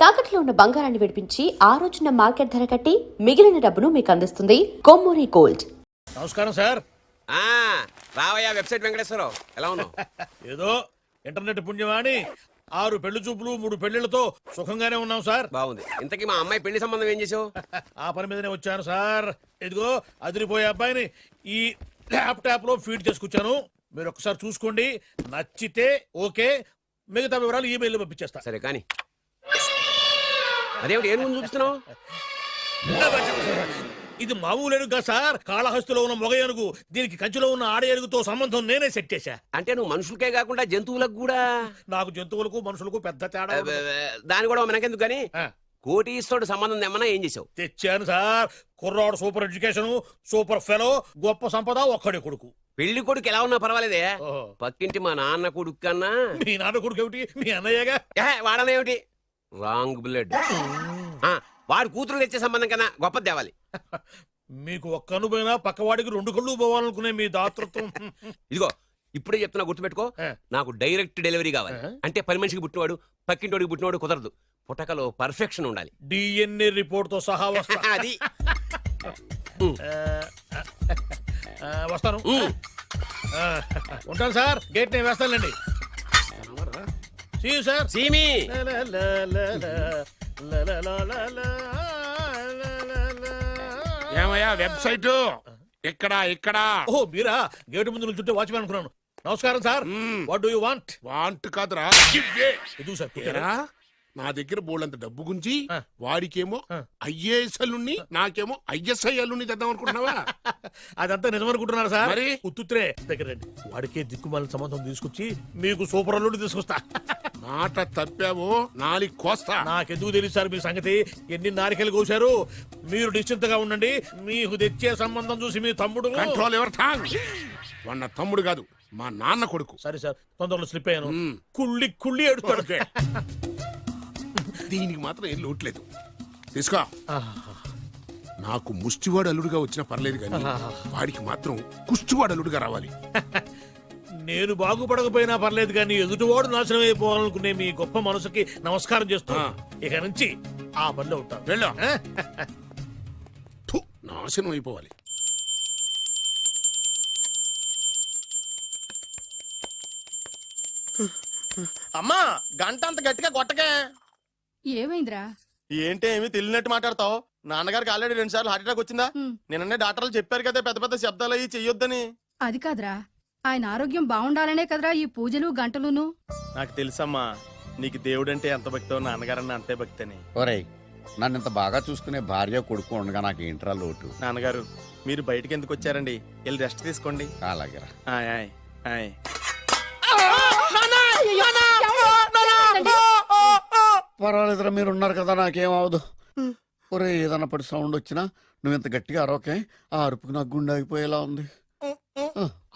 తాకట్లో ఉన్న బంగారాన్ని విడిపించి ఆ రోజున మార్కెట్ ధర కట్టి మిగిలిన డబ్బును మీకు అందిస్తుంది కొమ్మూరి గోల్డ్. నమస్కారం సార్. రావయ్యా వెబ్సైట్ వెంకటేశ్వరరావు, ఎలా ఉన్నావు? ఏదో ఇంటర్నెట్ పుణ్యమాని 6 పెళ్లి చూపులు 3 పెళ్లిళ్లతో సుఖంగానే ఉన్నాం సార్. బాగుంది. ఇంతకీ మా అమ్మాయి పెళ్లి సంబంధం ఏం చేసావు? ఆ పని మీదనే వచ్చాను సార్. ఇదిగో అదిరిపోయే అబ్బాయిని ఈ ల్యాప్టాప్ లో ఫీడ్ చేసుకొచ్చాను. మీరు ఒకసారి చూసుకోండి, నచ్చితే ఓకే, మిగతా వివరాలు ఈమెయిల్ పంపించేస్తా. సరే కానీ అదేమిటి ఏం ముందు చూపిస్తున్నావు? ఇది మామూలు ఏనుగు సార్, కాళహస్తిలో ఉన్న మొగ ఏనుగు. దీనికి కంచిలో ఉన్న ఆడ ఏనుగుతో సంబంధం నేనే సెట్ చేశా. అంటే నువ్వు మనుషులకే కాకుండా జంతువులకు కూడా? నాకు జంతువులకు మనుషులకు పెద్ద తేడా. దాని కూడా మనకెందుకు కానీ కోటీశ్వరుడు సంబంధం ఏమన్నా ఏం చేసావు? తెచ్చాను సార్. కుర్రాడు సూపర్ ఎడ్యుకేషన్, సూపర్ ఫెలో, గొప్ప సంపద, ఒక్కడే కొడుకు. పెళ్లి కొడుకు ఎలా ఉన్నా పర్వాలేదే, పక్కింటి మా నాన్న కొడుకు కన్నా. మీ నాన్న కొడుకు ఏమిటి, మీ అన్నయ్యగా? వాడనేమిటి, రాంగ్ బ్లడ్. వాడు కూతురు తెచ్చే సంబంధం కన్నా గొప్ప తేవాలి. మీకు ఒక్క అనుభవైనా పక్కవాడికి 2 కళ్ళు పోవాలనుకునే మీ దాతృత్వం. ఇదిగో ఇప్పుడే చెప్తున్నా, గుర్తుపెట్టుకో. నాకు డైరెక్ట్ డెలివరీ కావాలి. అంటే పని మనిషికి పుట్టినవాడు పక్కింటోడికి పుట్టినవాడు కుదరదు. పుట్టకలో పర్ఫెక్షన్ ఉండాలి. డిఎన్ఏ రిపోర్ట్ తో సహా వస్తా. అది వస్తాను. ఉంటాను సార్, గేట్ నేను వేస్తానండి. సార్ సీమి ఏమయ్యా వెబ్సైట్ ఇక్కడ ఇక్కడ? ఓ మీరా, గేటు ముందు నుంచుంటే వాచ్మెన్ అనుకున్నాను. నమస్కారం sir. What do you want? Want కాదురా, ఎదుగు సార్. నా దగ్గర బోళ్ళంత డబ్బు గుంచి వాడికేమో ఐఏఎస్ అల్లుని, నాకేమో ఐఎస్ఐ అల్లుని తెద్దాం అనుకుంటున్నావా? అదంతా నిజమనుకుంటున్నారా సార్? మరి ఉత్తుత్రే దగ్గర రండి. వాడికే దిక్కుమాలిన సంబంధం తీసుకొచ్చి మీకు సూపర్ అల్లుడు తీసుకొస్తా. మాట తప్పావో నాలి కోస్తా. నాకెందుకు తెలుసు సార్ మీ సంగతి? ఎన్ని నారికలు కోశారు. మీరు నిశ్చింతగా ఉండండి. మీకు తెచ్చే సంబంధం చూసి మీ తమ్ముడు. Control your tongue. వాడు తమ్ముడు కాదు, మా నాన్న కొడుకు. సరే సార్, తొందరలో స్లిప్ అయ్యాను. కుళ్ళి కుళ్ళి ఏడుస్తాడు. దీనికి మాత్రం ఏం లోట్లేదు. తీసుకో. నాకు ముష్టివాడు అల్లుడుగా వచ్చినా పర్లేదు కానీ వాడికి మాత్రం కుష్టివాడు అల్లుడుగా రావాలి. నేను బాగుపడకపోయినా పర్లేదు కానీ ఎదుటివాడు నాశనం అయిపోవాలనుకునే మీ గొప్ప మనసుకి నమస్కారం చేస్తున్నా. ఇక నుంచి ఆ పనిలో ఉంటాను. వెళ్ళా. నాశనం అయిపోవాలి. అమ్మా, గంట అంత గట్టిగా కొట్టకే. ఏమైందిరా? ఏంటి ఏమి తెలియనట్టు మాట్లాడతావు? నాన్నగారికి ఆల్రెడీ 2 సార్లు హార్ట్ అటాక్ వచ్చిందా? నిన్ననే డాక్టర్లు చెప్పారు కదా పెద్ద పెద్ద శబ్దాలు అయ్యి చెయ్యొద్దని. అది కాదురా, ఆయన ఆరోగ్యం బాగుండాలనే కదరా ఈ పూజలు గంటలును. నాకు తెలుసమ్మా, నీకు దేవుడంటే ఎంత భక్తో నాన్నగారన్న అంతే భక్తి అని. ఒరేయ్, నన్ను ఇంత బాగా చూసుకునే భార్య కొడుకు ఉండగా నాకు ఏంట్రా లోటు? నాన్నగారు, మీరు బయటికి ఎందుకు వచ్చారండి? వెళ్ళి రెస్ట్ తీసుకోండి. అలాగేరా. ఆయ్ ఆయ్ ఆయ్. పర్వాలేదురా, మీరు ఉన్నారు కదా, నాకేం అవదు. ఒరే, ఏదన్నా పడి సౌండ్ వచ్చినా నువ్వు ఇంత గట్టిగా అరవకే. ఆ అరుపుకి నాకు గుండె ఆగిపోయేలా ఉంది.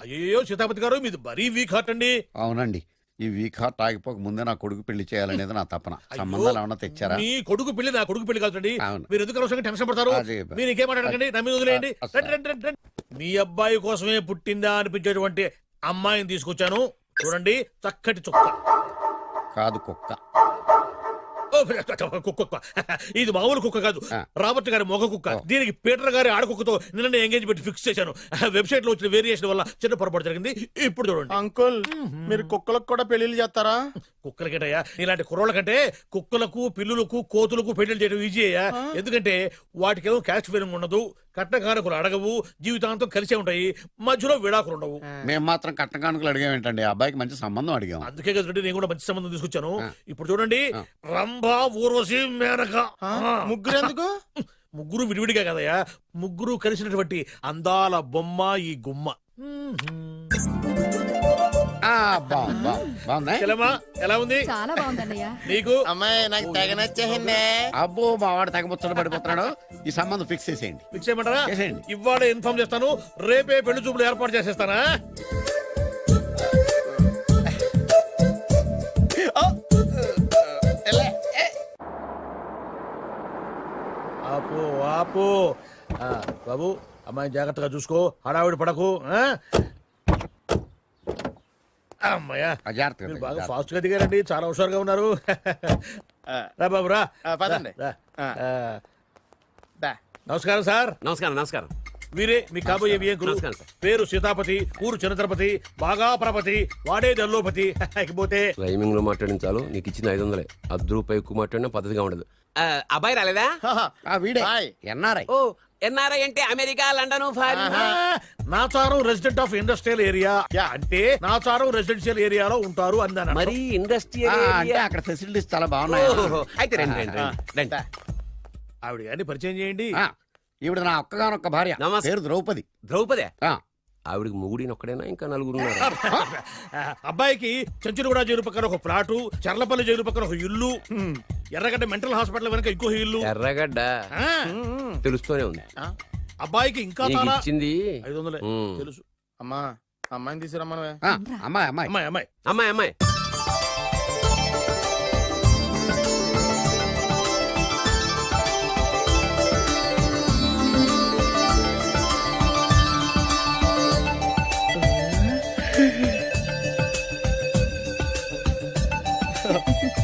అయ్యో సీతాపతి గారు, మీది మరీ వీక్ హార్ట్ అండి. అవునండి, ఈ వీక్ హార్ట్ ఆగిపోక ముందే నా కొడుకు పెళ్లి చేయాలనేది నా తపన. సంబంధాలు ఏమన్నా తెచ్చారా? మీ కొడుకు పెళ్లి నా కొడుకు పెళ్లి కాదండి. అవును. మీరు ఎందుకు అవసరంగా టెన్షన్ పడతారు? మీరు ఇంకేం మాట్లాడకండి, నా మీద వదిలేయండి. మీ అబ్బాయి కోసమే పుట్టిందా అనిపించేటువంటి అమ్మాయిని తీసుకొచ్చాను. చూడండి, చక్కటి చుక్క. కాదు, కుక్క. కుక్క. ఇది మామూలు కుక్క కాదు, రాబర్ట్ గారి మొగ కుక్క. దీనికి పీటర్ గారి ఆడకుక్కతో నిన్న ఎంగేజ్మెంట్ ఫిక్స్ చేశాను. వెబ్సైట్ లో వచ్చిన వేరియేషన్ వల్ల చిన్న పొరపాటు జరిగింది. ఇప్పుడు చూడండి. అంకుల్, మీరు కుక్కలకు కూడా పెళ్లిళ్ళు చేస్తారా? కుక్కలకేటయ్యా, ఇలాంటి కుర్రోళ్ళ కంటే కుక్కలకు, పిల్లులకు, కోతులకు పెళ్లి చేయడం ఈజీ అయ్యా. ఎందుకంటే వాటికేమో క్యాస్ట్ ఫీలింగ్ ఉండదు, కట్నకానుకలు అడగవు, జీవితాంతం కలిసే ఉంటాయి, మధ్యలో విడాకులు ఉండవు. మేము మాత్రం కట్నకానుకలు అడిగామేంటండి? అబ్బాయికి మంచి సంబంధం అడిగాం. అందుకే కదండి నేను కూడా మంచి సంబంధం తీసుకొచ్చాను. ఇప్పుడు చూడండి, రంభా, ఊర్వశి, మేనక. ముగ్గురు ఎందుకు? ముగ్గురు విడివిడిగా కదయ్యా, ముగ్గురు కలిసినటువంటి అందాల బొమ్మ ఈ గుమ్మ. ఎలా ఉంది? చాలా బాగుందన్నయ్య. నీకు? అమ్మాయి నాకు తెగ నచ్చేసిందే. అబ్బో, మా వాడు తెగబుచ్చట పడిపోతున్నాడు. ఈ సంబంధం ఫిక్స్ చేసేయండి. ఫిక్స్ చేయమంటారా? చేసేయండి. ఇవాళ ఇన్ఫార్మ్ చేస్తాను, రేపే పెళ్లి చూపులు ఏర్పాటు చేసేస్తానా? ఆపు ఆపు. బాబు, అమ్మాయిని జాగ్రత్తగా చూసుకో, హడావిడి పడకు. అమ్మయ్యా, బాగా ఫాస్ట్ గా దిగారండి, చాలా హుషారుగా ఉన్నారు. రా బాబు రా పదండి. రా. ఆ. ఆ, దా. నమస్కారం సార్. నమస్కారం నమస్కారం. వీరే మీ కాబోయే వియంకులు. నమస్కారం సార్. పేరు సీతాపతి, ఊరు చంద్రపతి, బాగా ప్రపతి, వాడే దల్లోపతి. ఇకపోతే రైమింగ్ లో మాట్లాడిన చాలు, నీకు ఇచ్చిన 500. 10 రూపాయలు ఎక్కువ మాట్లాడినా పద్ధతిగా ఉండదు. అబ్బాయి రాలేదా? ఆ వీడే హాయ్. ఎన్ఆర్ఐ. ఓ ఎన్ఆర్ఐ అంటే America, London, foreign. Nacharam resident of industrial area. అంటే నాచారం రెసిడెన్షియల్ ఏరియాలో ఉంటారు అందాను. మరి ఇండస్ట్రియల్ అంటే అక్కడ ఫెసిలిటీస్ చాలా బాగున్నాయి. అయితే రండి రండి రండి రండి. ఆవిడ గారిని పరిచయం చేయండి. ఆ, ఈవిడ నా ఒక్కగానొక్క భార్య. నమస్తే. పేరు ద్రౌపది. ద్రౌపదే ఆ, ఆవిడికి మొగుడిని ఒక్కడేనా ఇంకా నలుగురు ఉన్నారు? అబ్బాయికి చెంచులగూడ జైలు పక్కన ఒక ప్లాటు, చర్లపల్లి జైలు పక్కన ఒక ఇల్లు, ఎర్రగడ్డ మెంటల్ హాస్పిటల్ వెనక ఇంకో ఇల్లు. ఎర్రగడ్డ ఆ, తెలుస్తూనే ఉంది. అబ్బాయికి ఇంకా నీకు చాలా ఇచ్చింది 500 ఉమ్. తెలుసు. అమ్మా అమ్మాయిని తీసుకురమ్మనవే. ఆ, అమ్మాయి అమ్మాయి. అమ్మాయి అమ్మాయి అమ్మాయి అమ్మాయి.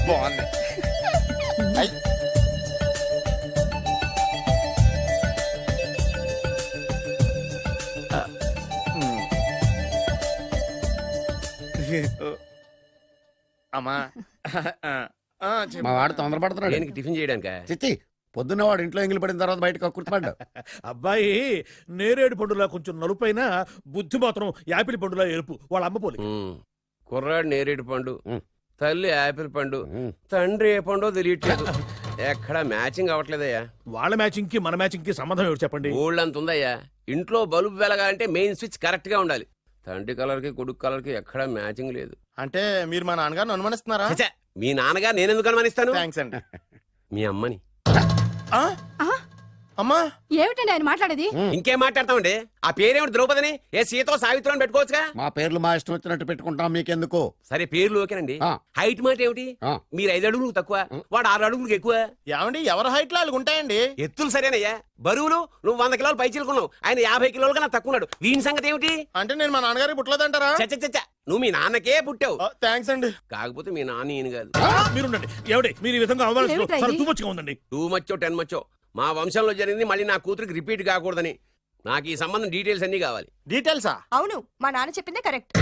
బాగుంది. ఐ. అమ్మా చెప్పు. మా వాడు తొందరపడుతున్నాడు. దేనికి టిఫిన్ చేయడానికా? చిచ్చి పొద్దున్న వాడు ఇంట్లో ఎంగిలి పడిన తర్వాత బయటకు కుర్తుపడ్డాడు. అబ్బాయి నేరేడు పండులా కొంచెం నలుపైన, బుద్ధి మాత్రం యాపిల్ పండులా ఎరుపు. వాళ్ళ అమ్మ పోలి. ఉమ్. కుర్రాడు నేరేడు పండు, ఉమ్. తల్లి యాపిల్ పండు, ఉమ్. తండ్రి ఏ పండో తెలియట్లేదు. ఎక్కడ మ్యాచింగ్ అవ్వట్లేదయ్యా. వాళ్ళ మ్యాచింగ్ కి మన మ్యాచింగ్ కి సంబంధం ఏమిటి చెప్పండి. ఊళ్ళంత ఉందయ్యా. ఇంట్లో బల్బు వెలగాలంటే మెయిన్ స్విచ్ కరెక్ట్ గా ఉండాలి. తండ్రి కలర్ కి కొడుకు కలర్ కి ఎక్కడ మ్యాచింగ్ లేదు. అంటే మీరు మా నాన్నగారిని అనుమానిస్తున్నారా? ఛ, మీ నాన్నగారు నేనెందుకు అనుమానిస్తాను? థ్యాంక్స్ అండి. మీ అమ్మని. ఆ? అమ్మా ఏమిటండి ఆయన మాట్లాడేది? ఇంకేం మాట్లాడతామండి? ఆ పేరేమిటి ద్రౌపదిని? ఏ సీతో సావిత్రం పెట్టుకోవచ్చుగా. మా పేర్లు మా ఇష్టం వచ్చినట్టు పెట్టుకుంటాం, మీకెందుకు? సరే పేర్లు ఓకేనండి. ఆ. హైట్ మాట ఏమిటి? ఆ. మీరు 5 అడుగులు తక్కువ, వాడు 6 అడుగులకు ఎక్కువ. ఏమండి ఎవరి హైట్ లో వాళ్ళకి ఉంటాయండి. ఎత్తులు సరేనయ్యా. బరువులు నువ్వు 100 కిలోలు పై చిలుకున్నావు, ఆయన 50 కిలోలు కన్నా తక్కువ ఉన్నాడు. వీని సంగతి ఏమిటి? అంటే నేను మా నాన్నగారికి పుట్టలేదంటారా? చచ్చ నువ్వు మీ నాన్నకే పుట్టావు. థ్యాంక్స్ అండి. కాకపోతే మీ నాన్న ఈయన కాదు. మీరుండండి. ఎవడే మీరు ఈ విధంగా అవమానిస్తున్నారు? ఏమిటా చాలా ఇది? తూమచ్చిగా ఉందండి. 2 మచ్చో 10 మచ్చో మా వంశంలో జరిగింది మళ్ళీ నా కూతురికి రిపీట్ కాకూడదని నాకు ఈ సంబంధం డీటెయిల్స్ అన్ని కావాలి. డీటెయిల్సా? అవును మా నాన్న చెప్పిందే కరెక్ట్.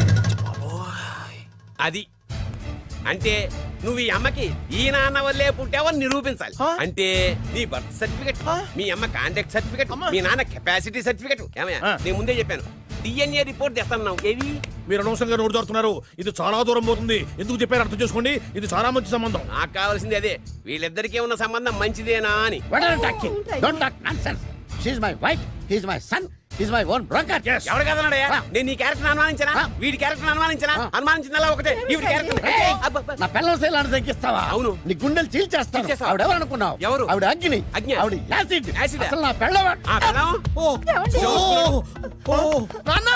అది అంటే నువ్వు ఈ అమ్మకి ఈ నాన్న వల్లే పుట్టావని నిరూపించాలి. ఆ? అంటే నీ బర్త్ సర్టిఫికెట్, మీ అమ్మ కాంటాక్ట్ సర్టిఫికెట్, అమ్మా. మీ నాన్న కెపాసిటీ సర్టిఫికెట్. ఏమయ్యా ఆ. నేను ముందే చెప్పాను DNA రిపోర్ట్ తెస్తాను. ఏవి? మీరు అనవసరంగా నోరు జారుతున్నారు. ఇది చాలా దూరం పోతుంది. ఎందుకు చెప్పారు అర్థం చేసుకోండి. ఇది చాలా మంచి సంబంధం. నాకు కావాల్సింది అదే, వీళ్ళిద్దరికీ ఉన్న సంబంధం మంచిదేనా అని. What are you talking? Don't talk nonsense. She's my wife, he's my son, he's my own broker. Yes. ఎవడు కదన్నాడయ్యా? ఆ. నేను నీ క్యారెక్టర్ అనుమానించనా? ఆ. వీడి క్యారెక్టర్ అనుమానించనా? ఆ. అనుమానించిందల్లా ఒకటే. వీడి క్యారెక్టర్ Hey! నా పిల్లల శైలాన్ని తగ్గిస్తావా? అవును. నీ గుండెలు చీల్చేస్తాను. చీల్చేస్తావా? ఆవిడ ఎవరు అనుకున్నావు? ఎవరు? ఆవిడ అగ్ని. అగ్ని. ఆవిడ యాసిడ్. యాసిడా? అసలు నా పిల్లవ. ఆ పిల్లం? నాన్న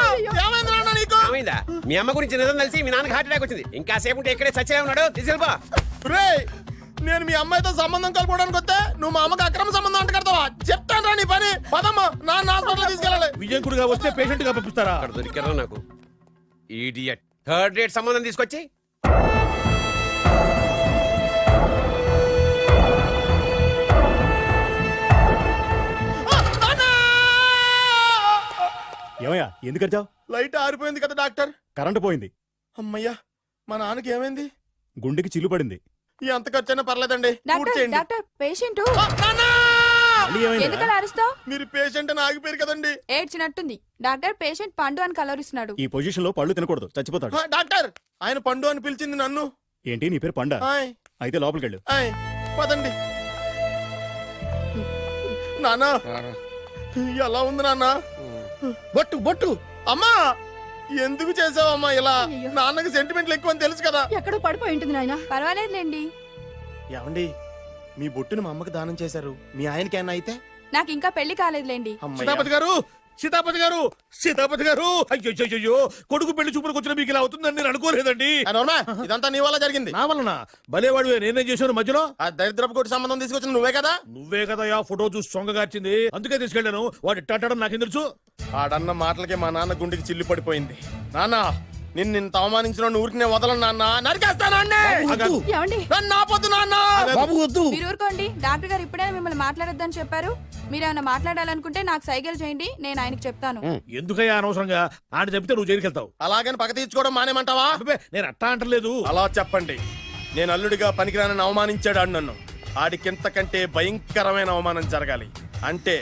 ఏమైంది నాన్న నీకు? ఏమైందా? మీ అమ్మ గురించి నిజం తెలిసి మీ నాన్నకి హార్ట్ అటాక్ వచ్చింది. ఇంకా సేపు ఉంటే ఇక్కడే చచ్చలే ఉన్నాడు. తీసుకెళ్ళిపో. రేయ్, నేను మీ అమ్మాయితో సంబంధం కలుపుకోవడానికి వస్తే నువ్వు మా అమ్మకి అక్రమ సంబంధం అంట కడతావా? చెప్తాను రా నీ పని. పదమ్మా నాన్న హాస్పిటల్ తీసుకెళ్ళాలి. విజయంకుడిగా వస్తే పేషెంట్ గా పంపిస్తారా? అక్కడ దొరికారా నాకు ఈడియట్. థర్డ్ రేట్ సంబంధం తీసుకొచ్చి ఏమయ్యా ఎందుకు వచ్చావు? లైట్ ఆరిపోయింది కదా డాక్టర్. కరెంటు పోయింది. అమ్మయ్యా మా నాన్నకి ఏమైంది? గుండెకి చిల్లు పడింది. ఎంత ఖర్చైనా పర్లేదండి. పూర్తి డాక్టర్ చేయండి. డాక్టర్ పేషెంట్ ఆ, నాన్న! మళ్ళీ ఏమైందిరా? ఎందుకలా అరుస్తావు? మీరు పేషెంట్ అని ఆగిపోయారు కదండి. ఏడ్చినట్టుంది. డాక్టర్ పేషెంట్ పండు అని కలరిస్తున్నాడు. ఈ పొజిషన్ లో పళ్ళు తినకూడదు, చచ్చిపోతాడు. ఆ, డాక్టర్ ఆయన పండు అని పిలిచింది నన్ను. ఏంటి నీ పేరు పండ? ఆయ్, అయితే లోపలికి వెళ్ళు. ఆయ్, పదండి. నాన్న ఎలా ఉంది నాన్న? బొట్టు బొట్టు. అమ్మా ఎందుకు చేసావమ్మా ఇలా? అయ్యయ్యో. నాన్నకి సెంటిమెంట్లు ఎక్కువ అని తెలుసు కదా. ఎక్కడో పడిపోయి ఉంటుంది నాయన. పర్వాలేదులేండి. ఏమండి మీ బొట్టును మా అమ్మకి దానం చేశారు. మీ ఆయనకేనా అయితే? నాకు ఇంకా పెళ్లి కాలేదులేండి. అమ్మయ్య. సీతాపతి గారు, సీతాపతి గారు, సీతాపతి గారు. అయ్యో కొడుకు పెళ్లి చూపులకు వచ్చిన మీకు ఇలా అవుతుందని నేను అనుకోలేదండి. ఆ, నోర్మా, ఇదంతా నీ వల్ల జరిగింది. నా వలన భలేవాడు నేనేం చేశాను మధ్యలో? ఆ దరిద్రపు కొట్టి సంబంధం తీసుకొచ్చిన నువ్వే కదా. నువ్వే కదా ఆ ఫోటో చూసి సొంగగార్చింది. అందుకే తీసుకెళ్ళాను. వాడు ఇట్టాడని నాకేం తెలుసు? ఆడన్న మాటలకే మా నాన్న గుండెకి చిల్లు పడిపోయింది. నాన్న నిన్ను అవమానించిన ఊరికి నేను వదలను నాన్న, నరికేస్తానండి. ఏమండి నన్ను ఆపొద్దు నాన్న. బాబు వద్దు. మీరు ఊరుకోండి. డాక్టర్ గారు ఇప్పుడే మిమ్మల్ని మాట్లాడొద్దని చెప్పారు. మీరేమైనా మాట్లాడాలనుకుంటే నాకు సైకిల్ చేయండి, నేను ఆయనకి చెప్తాను. ఎందుకయ్యా అనవసరంగా ఆయన చెప్తే నువ్వు జైలుకి వెళ్తావు. అలాగని పక్క తీర్చుకోవడం మానేమంటావా? అబ్బే, నేను అట్టా అంటలేదు. అలా చెప్పండి. నేను అల్లుడిగా పనికిరానని అవమానించాడు ఆడు నన్ను. ఆడికింతకంటే భయంకరమైన అవమానం జరగాలి. అంటే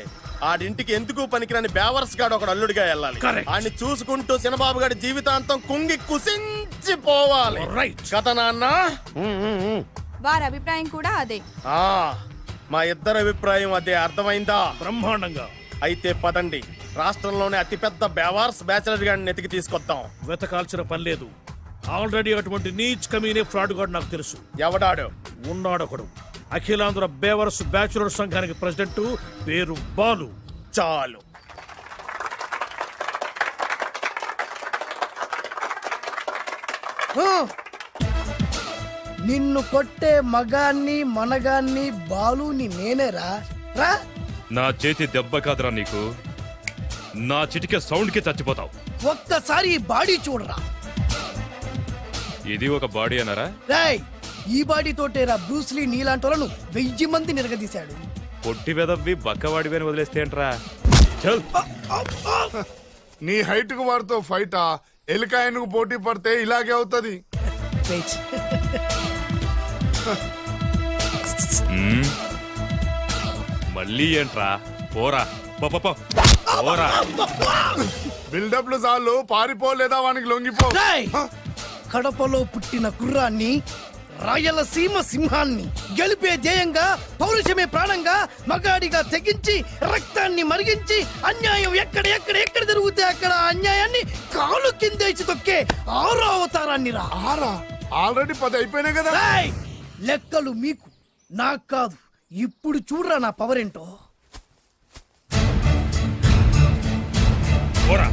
ఆడింటికి ఎందుకు పనికిరాని బేవర్స్ గాడు ఒకడు అల్లుడిగా వెళ్ళాలి. Correct. ఆడిని చూసుకుంటూ చిన్నబాబు గారి జీవితాంతం కుంగి కుసించిపోవాలి. Right. కథ నాన్న. వారి అభిప్రాయం కూడా అదే. ఆ, మా ఇద్దరి అభిప్రాయం అదే. అర్థమైందా? బ్రహ్మాండంగా. అయితే పదండి, రాష్ట్రంలోనే అతిపెద్ద బేవార్స్ బ్యాచిలర్ గాడిని ఎతికి తీసుకొద్దాం. వెతకాల్సిన పని లేదు. ఆల్రెడీ అటువంటి నీచ్ కమీనే ఫ్రాడ్ గాడు నాకు తెలుసు. ఎవడాడు? ఉన్నాడొకడు. అఖిలాంధ్ర బేవరస్ బ్యాచులర్ సంఘానికి ప్రెసిడెంట్, పేరు బాలు. చాలు. నిన్ను కొట్టే మగాన్ని మనగాన్ని బాలుని నేనేరా రా. నా చేతి దెబ్బ కాదురా నీకు, నా చిటికే సౌండ్ కి చచ్చిపోతావు. ఒక్కసారి ఈ బాడీ చూడరా. ఇది ఒక బాడీ అన్నారా? రాయ్, ఈ బాడీ తోటేరా బ్రూస్లీ నీలాంటోలను 1000 మంది నిరగదీశాడు. పొట్టి వెదవ్వి బక్కవాడివని వదిలేస్తే ఏంట్రా? చల్. నీ హైట్ కు వాడితో ఫైటా? ఎలికాయనకు పోటీ పడితే ఇలాగే అవుతది. వెయిట్. మ్మ్. మళ్ళీ ఏంట్రా? పోరా పో, పో, పో. పోరా. బిల్డప్లు చాలు, పారిపోలేదా వానికి లొంగిపో. రాయ్, కడపలో పుట్టిన కుర్రాన్ని, రాయలసీమ సింహాన్ని గెలిపే ధ్యేయంగా, పౌరుషమే ప్రాణంగా, మగాడిగా తెగించి రక్తాన్ని మరిగించి, అన్యాయం ఎక్కడ జరుగుతే అక్కడ అన్యాయాన్ని కాలు కిందేసి తొక్కే 6వ అవతారాన్ని రా. ఆల్రెడీ 10 అయిపోయినాయి కదా. రాయ్, లెక్కలు మీకు నాకు కాదు. ఇప్పుడు చూడరా నా పవర్ ఏంటో. పోరా.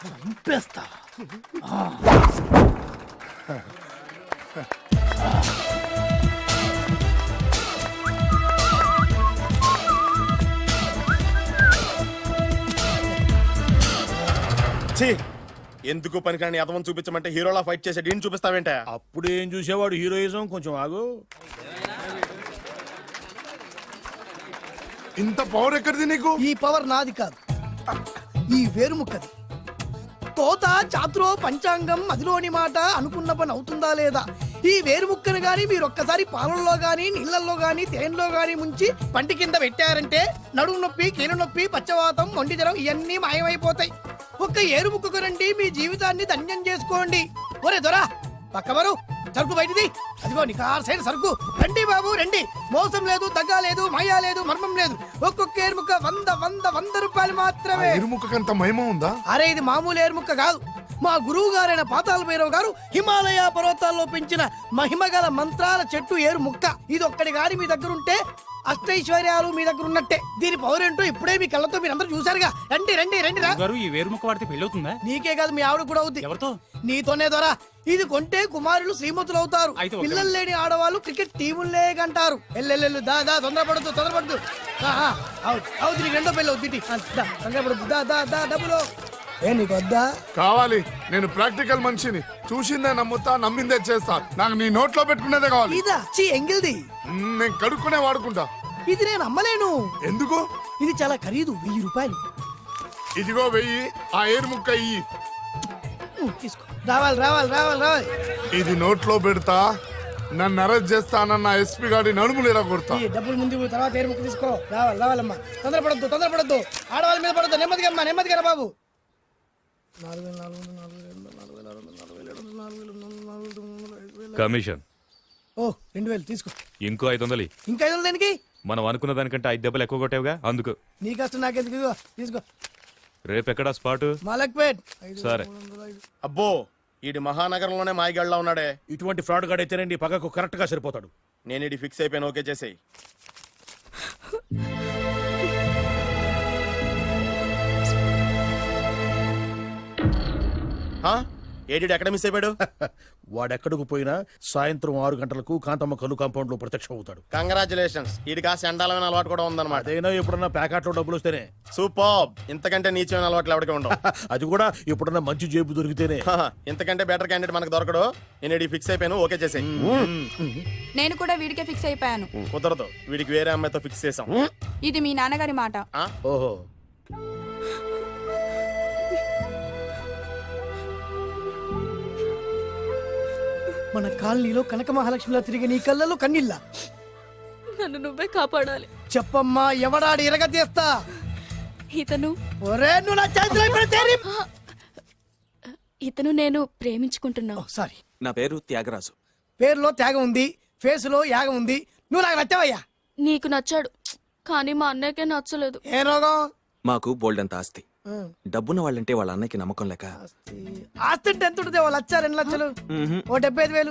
చంపేస్తా. ఛీ, ఎందుకు పనికిరాని అదవం చూపించమంటే హీరోలా ఫైట్ చేసే డీన్ చూపిస్తావేంట? అప్పుడు ఏం చూసేవాడు హీరోయిజం. కొంచెం ఆగు. ఇంత పవర్ ఎక్కడిది నీకు? ఈ పవర్ నాది కాదు, ఈ వేరుముక్కది. తోత చాతురో పంచాంగం అదిలోని మాట అనుకున్న పని అవుతుందా లేదా? ఈ వేరుముక్కను గాని మీరు ఒక్కసారి పాలల్లో గాని నీళ్లలో గాని తేనెలో గాని ముంచి పంటి కింద పెట్టారంటే నడుము నొప్పి, కీలు నొప్పి, పచ్చవాతం, మొండి జ్వరం ఇవన్నీ మాయమైపోతాయి. ఒక్క ఏరుముక్కకు రండి, మీ జీవితాన్ని ధన్యం చేసుకోండి. ఒరే దొరా, పక్కవరు సరుకు బయటిది. అదిగో నికార్సైన సరుకు. రండి బాబు రండి. మోసం లేదు, దగ్గ లేదు, మాయా లేదు, మర్మం లేదు. ఒక్కొక్క ఏరుముక్క 100 రూపాయలు మాత్రమే. ఎరుముకంత మహిమ ఉందా? అరే, ఇది మామూలు ఏరుముక్క కాదు. మా గురువు గారైన పాతాళ భైరవ్ గారు హిమాలయ పర్వతాల్లో పెంచిన మహిమగల మంత్రాల చెట్టు ఏరు ముక్క. ఇది ఒక్కడి గాని మీ దగ్గర ఉంటే అష్టైశ్వర్యాలు మీ దగ్గర ఉన్నట్టే. దీని పవర్ ఏంటో ఇప్పుడే మీ కళ్ళతో మీరు అందరూ చూసారుగా. రండి రండి రండి రా. గారు ఈ వేరుముక్క వాడితే పెళ్ళవుతుందా? నీకే కాదు, మీ ఆవిడ కూడా అవుద్ది. ఎవరితో? నీతోనే ద్వారా. ఇది కొంటే కుమారులు శ్రీమంతులు అవుతారు. అయితే ఓకే. పిల్లలు లేని ఆడవాళ్ళు క్రికెట్ టీములే కంటారు. ఎల్లెల్లెల్లు దా దా, తొందరపడద్దు. అవుతుంది, నీకు రెండో పెళ్ళి అవుతుంది. తొందరపడద్దు, దా దా దా, డబ్బులు ఏ నీకు వద్దా? కావాలి. నేను ప్రాక్టికల్ మనిషిని. చూసిందే నమ్ముతా, నమ్మిందే చేస్తా. నాకు నీ నోట్లో పెట్టుకునేదే కావాలి. ఇదా చీ ఎంగిల్ది. నేను కడుక్కునే వాడుకుంటా. ఇది నేను అమ్మలేను. ఎందుకు? ఇది చాలా ఖరీదు, 1000 రూపాయలు. ఇదిగో వెయ్యి, ఆ ఏరు ముక్క ఇయ్యి. తీసుకో. రావాలి రావాలి రావాలి రావాలి. ఇది నోట్లో పెడతా, నన్ను అరెస్ట్ చేస్తానన్న ఎస్పీ గారి నడుములు ఇలా కొడతా. ఈ డబ్బులు ముందు తర్వాత ఏరు ముక్క తీసుకో. రావాలి రావాలమ్మా. తొందరపడద్దు. ఆడవాళ్ళ మీద పడద్దు. నెమ్మదిగా అమ్మా, నెమ్మదిగా రా బాబు. 4,400 కమిషన్ ఓ 2,000 తీసుకో. ఇంకో 500. ఇంకా 500 దేనికి? మనం అనుకున్న దానికంటే 5 దెబ్బలు ఎక్కువ కొట్టావుగా అందుకు. నీ కష్టం నాకెందుకు? ఇదిగో తీసుకో. రేపెక్కడా స్పాటు? మలక్పేట్. సరే. అబ్బో ఈడి మహానగరంలోనే మాయగాళ్ళ ఉన్నాడే. ఇటువంటి ఫ్రాడ్ గాడు అయితేనండి పక్కకు కరెక్ట్ గా సరిపోతాడు. నేను ఇది ఫిక్స్ అయిపోయాను, ఓకే చేసేయి. ఏడి ఎక్కడ మిస్ అయిపోయాడు? వాడెక్కడికి పోయినా సాయంత్రం 6 గంటలకు కాంతమ్మ కల్లు కాంపౌండ్ లో ప్రత్యక్షం అవుతాడు. కంగ్రాచులేషన్స్, ఈడి కాస్త ఎండాలమైన అలవాటు కూడా ఉందన్నమాట. అదైనా ఎప్పుడన్నా ప్యాకెట్లో డబ్బులు వస్తేనే. సూపర్, ఇంతకంటే నీచమైన అలవాట్లు ఎవరికి ఉండవు. అది కూడా ఎప్పుడన్నా మంచి జేబు దొరికితేనే. ఇంతకంటే బెటర్ క్యాండిడేట్ మనకు దొరకడు. నేను ఇది ఫిక్స్ అయిపోయాను, ఓకే చేసేయి. నేను కూడా వీడికే ఫిక్స్ అయిపోయాను. కుదరదు, వీడికి వేరే అమ్మాయితో ఫిక్స్ చేసాం. ఇది మీ నాన్నగారి మాట. ఓహో, మన కాలనీలో కనక మహాలక్ష్మిలా తిరిగి నీ కళ్ళలో కన్నీళ్ళ. నన్ను నువ్వే కాపాడాలి. చెప్పమ్మా, ఎవడాడి ఎరగ తీస్తా. ఇతను ఒరే నువ్వు నా చేతిలో పెడితే ఇతను నేను ప్రేమించుకుంటున్నావు. సారీ. నా పేరు త్యాగరాజు. పేరులో త్యాగం ఉంది, ఫేసులో యాగం ఉంది. నువ్వు నాకు నచ్చావయ్యా. నీకు నచ్చాడు, కానీ మా అన్నయ్యకే నచ్చలేదు. ఏ రోగం? మాకు బోల్డంత ఆస్తి. డబ్బున్న వాళ్ళంటే వాళ్ళ అన్నకి నమ్మకం లేక. ఆస్తి అంటే ఎంత ఉంటుంది? 1,00,000 2 లక్షలు, ఓ 75,000,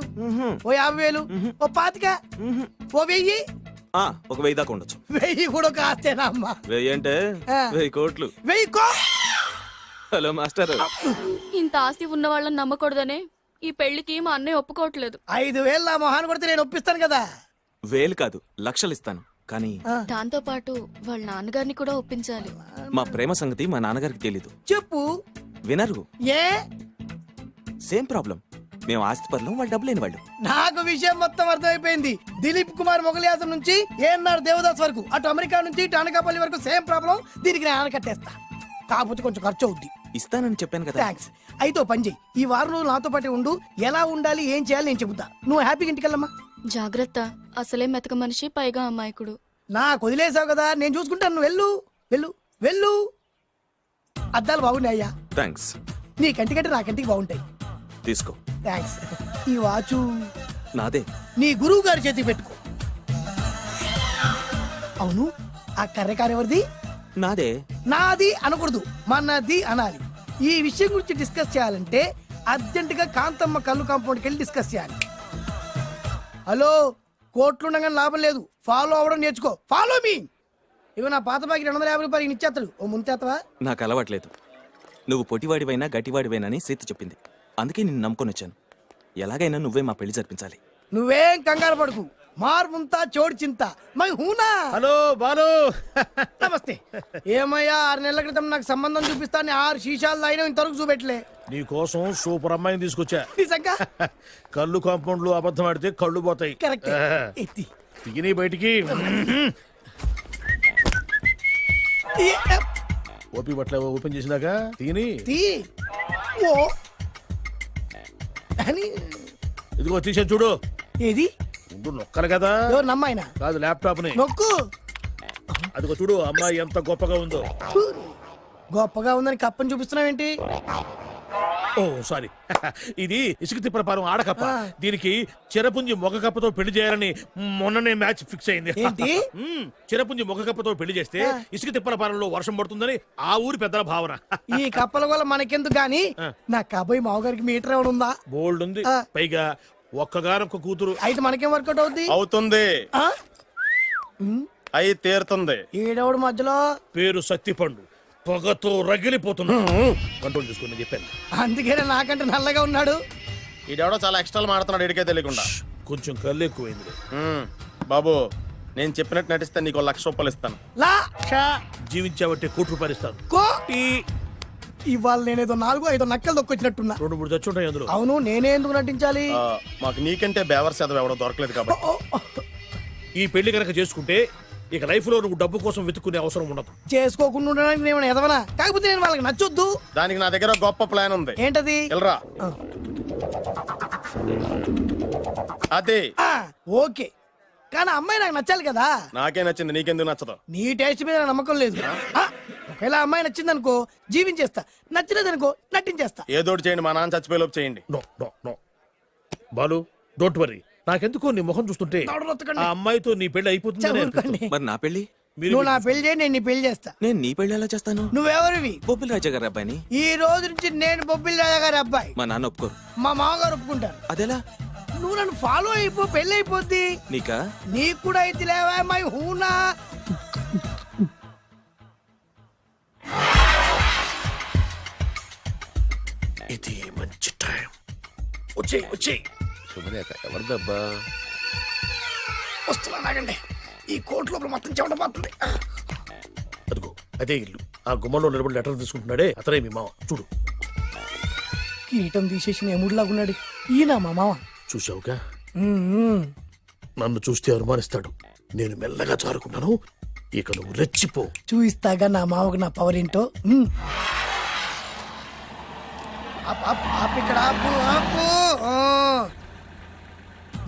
ఓ 50,000, ఓ 25,000, ఓ 1000. ఒక 1000 దాకా ఉండొచ్చు. 1000 కూడా ఒక ఆస్తేనా అమ్మా? 1000 అంటే 1000 కోట్లు. 1000 హలో మాస్టర్. ఇంత ఆస్తి ఉన్న వాళ్ళని నమ్మకూడదనే ఈ పెళ్లికి మా అన్నయ్య ఒప్పుకోవట్లేదు. 5,000 నా మొహాన్ని కొడితే నేను ఒప్పిస్తాను కదా. 1000 కాదు, లక్షలు ఇస్తాను. కానీ దాంతో పాటు వాళ్ళ నాన్నగారిని కూడా ఒప్పించాలి. మా ప్రేమ సంగతి మా నాన్నగారికి తెలీదు. చెప్పు. వినరు. ఏ? Same problem. మేము ఆస్తి పనులు, వాళ్ళు డబ్బు లేని వాళ్ళు. నాకు విషయం మొత్తం అర్థమైపోయింది. దిలీప్ కుమార్ మొగలియాసం నుంచి ఏఎన్ఆర్ దేవదాస్ వరకు, అటు అమెరికా నుంచి ఇటు అనకాపల్లి వరకు సేమ్ ప్రాబ్లం. దీనికి నేను ఆనకట్టేస్తా. కాకపోతే కొంచెం ఖర్చు అవుద్ది. ఇస్తానని చెప్పాను కదా. థ్యాంక్స్. అయితే ఓ పని చెయ్యి, ఈ వారం రోజులు నాతో పాటే ఉండు. ఎలా ఉండాలి, ఏం చేయాలి నేను చెబుతా. నువ్వు హ్యాపీగా ఇంటికెళ్ళమ్మా. జాగ్రత్త, అసలే మెతక మనిషి, పైగా అమాయకుడు. నాకు వదిలేసావు కదా, నేను చూసుకుంటాను. నువ్వు వెళ్ళు వెళ్ళు వెళ్ళు. అద్దాలు బాగున్నాయ్యా. థ్యాంక్స్. నీ కంటికంటే నా కంటికి బాగుంటాయి. తీసుకో. థ్యాంక్స్. ఈ వాచు నాదే. నీ గురువు గారి చేతికి పెట్టుకో. అవును, ఆ కర్రెకారు ఎవరిది? నాదే. నాది అనకూడదు, మనది అనాలి. ఈ విషయం గురించి డిస్కస్ చేయాలంటే అర్జెంట్ గా కాంతమ్మ కల్లు కాంపౌండ్కి వెళ్ళి డిస్కస్ చేయాలి. హలో, కోట్లుండగానే లాభం లేదు. ఫాలో అవ్వడం నేర్చుకో. Follow me. ఇవి నా పాత బాకి 250 రూపాయలు ఇచ్చేస్తాడు. ఓ ముంతేత్తవా? నాకు అలవాట్లేదు. నువ్వు పొట్టివాడివైనా గట్టివాడివైనా అని సీత చెప్పింది. అందుకే నిన్ను నమ్ముకొని వచ్చాను. ఎలాగైనా నువ్వే మా పెళ్లి జరిపించాలి. నువ్వేం కంగారు పడుకు. మార్ ముంతా చోడు చింత మై హూనా. హలో బాలు. నమస్తే. ఏమయ్యా, 6 నెలల క్రితం నాకు సంబంధం చూపిస్తాను 6 శీషాలు అయినా ఇంతవరకు చూపెట్టలే. నీ కోసం సూపర్ అమ్మాయిని తీసుకొచ్చా. నిజంగా? కళ్ళు కాంపౌండ్ లో అబద్ధం ఆడితే కళ్ళు పోతాయి. కరెక్ట్. ఎత్తి తిని బయటికి. ఓపి బట్ల ఓపెన్ చేసినాక తిని తీ. ఓ అని. ఇదిగో తీసే చూడు. ఏది? ఉండు, నొక్కలు కదా. ఎవరు నమ్మాయినా? కాదు, ల్యాప్టాప్ ని నొక్కు. అదిగో చూడు, అమ్మాయి ఎంత గొప్పగా ఉందో. గొప్పగా ఉందని కప్పని చూపిస్తున్నావేంటి? ఓ సారీ, ఇది ఇసుక తిప్పల పారం ఆడకప్ప. దీనికి చిరపుంజి మొగ కప్పతో పెళ్లి చేయాలని మొన్ననే మ్యాచ్ ఫిక్స్ అయింది. ఏంటి? చిరపుంజి మొగ కప్పతో పెళ్లి చేస్తే ఇసుక తిప్పల పారంలో వర్షం పడుతుందని ఆ ఊరి పెద్దల భావన. ఈ కప్పల వల్ల మనకెందుకు గాని, నా కాబోయే మావగారికి మీటర్ ఏమైనా ఉందా? బోల్డ్ ఉంది. పైగా ఒక్కగానొక్క కూతురు. అయితే మనకేం వర్కౌట్ అవుద్ది? అవుతుంది, అయి తీరుతుంది. ఈడవుడు మధ్యలో పేరు సత్తిపండు, పొగతో రగిలిపోతున్నా. కంట్రోల్ చూసుకుని చెప్పాను. అందుకేనే నాకంటే నల్లగా ఉన్నాడు. ఈడెవడో చాలా ఎక్స్ట్రాలు మాడుతున్నాడు, ఇడికే తెలియకుండా. కొంచెం కళ్ళు ఎక్కువైంది. బాబు, నేను చెప్పినట్టు నటిస్తే నీకు 1,00,000 రూపాయలు ఇస్తాను. జీవించావంటే ₹1,00,000 ఇస్తాను. ఇవాళ నేనేదో 4-5 నక్కలు దొక్కొచ్చినట్టున్నా. 2-3 చచ్చుంటాయి అందులో. అవును, నేనే ఎందుకు నటించాలి? మాకు నీకంటే బేవర్ చదువు ఎవడో దొరకలేదు కాబట్టి. ఈ పెళ్లి కనుక చేసుకుంటే ఇక లైఫ్ లో నువ్వు డబ్బు కోసం వెతుక్కునే అవసరం ఉండదు. చేసుకోకుండా ఉండడానికి నేను ఎదవనా? కాకపోతే నేను వాళ్ళకి నచ్చొద్దు. దానికి నా దగ్గర గొప్ప ప్లాన్ ఉంది. ఏంటది? వెళ్ళరా. అదే. ఓకే, కానీ అమ్మాయి నాకు నచ్చాలి కదా. నాకే నచ్చింది, నీకెందుకు నచ్చదు? నీ టేస్ట్ మీద నాకు నమ్మకం లేదు. ఒకవేళ అమ్మాయి నచ్చింది అనుకో జీవించేస్తా, నచ్చలేదు అనుకో నటించేస్తా. ఏదోటి చేయండి, మా నాన్న చచ్చిపోయేలోపు చేయండి. No no no Balu, don't worry. నాకెందుకో నీ ముఖం చూస్తుంటే ఆ అమ్మాయితో నీ పెళ్లి అయిపోతుంది. మరి నా పెళ్లి? నువ్వు నా పెళ్లి చేయి, నేను నీ పెళ్లి చేస్తా. నేను నీ పెళ్లి ఎలా చేస్తాను? నువ్వెవరివి? బొబ్బిలి రాజా గారి అబ్బాయిని. ఈ రోజు నుంచి నేను బొబ్బిలి రాజా గారి అబ్బాయి. మా నాన్న ఒప్పుకోరు. మా మామగారు ఒప్పుకుంటారు. అదెలా? నువ్వు నన్ను ఫాలో అయిపో, పెళ్లి అయిపోద్ది. నీకా? నీకు కూడా అయితే లేవా మై హూనా. ఇది మంచి టైం. వచ్చేయ్ వచ్చేయ్. శుభలేఖ ఎవరిదబ్బా? వస్తున్నా నాగండి. ఈ కోట్ లోపల మొత్తం చెమట పోతుంది. అదిగో అదే ఇల్లు. ఆ గుమ్మంలో నిలబడి లెటర్ తీసుకుంటున్నాడే అతనే మీ మామ. చూడు. కిరీటం తీసేసిన ఎముడిలాగున్నాడు. ఈయన మా మామ. చూసావుగా, నన్ను చూస్తే అనుమానిస్తాడు. నేను మెల్లగా చారుకున్నాను. ఇక నువ్వు రెచ్చిపో. చూయిస్తాగా నా మామకు నా పవర్ ఏంటో. ఇక్కడ ఆపు, ఆపు.